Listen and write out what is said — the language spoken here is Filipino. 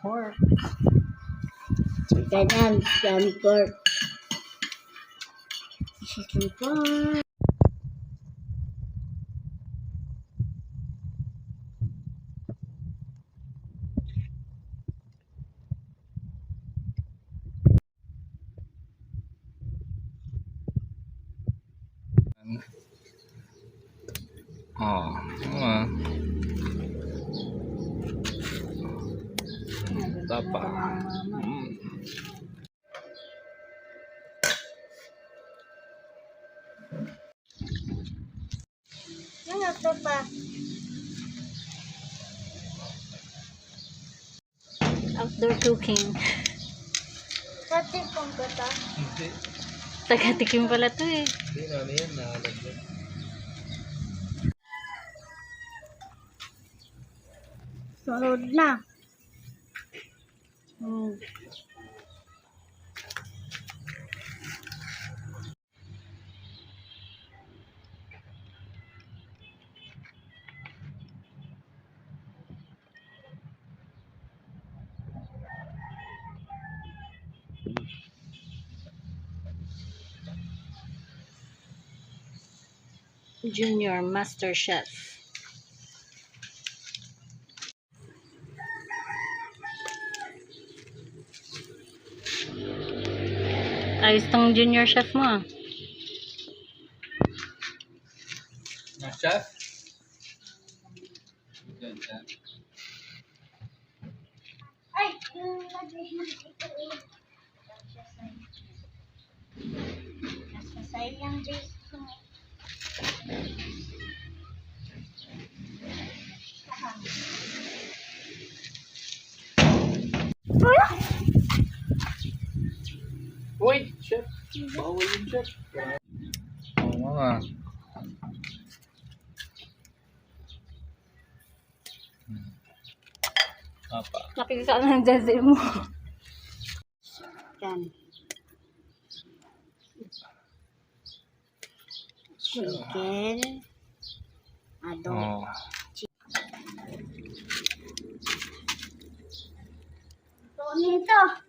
pork. Chicken and pork. Chicken pork. Oh, tapa. Ano to pa? Outdoor cooking. Tatipong ko to. Hindi. Taga-tikim pala to eh. Hindi na yan. Nalagyan. Sunod na. Junior Master Chef. Ayos tong Junior Chef mo ah. Chef? Yan, chef. Ay, ito eh. Nasa sayang base ko. Wait, chef. Bawal yung chef. Oo nga. Apa. Nakikita na ng jazzy mo. Yan. Chicken. Adobo. Oh. Ito nito.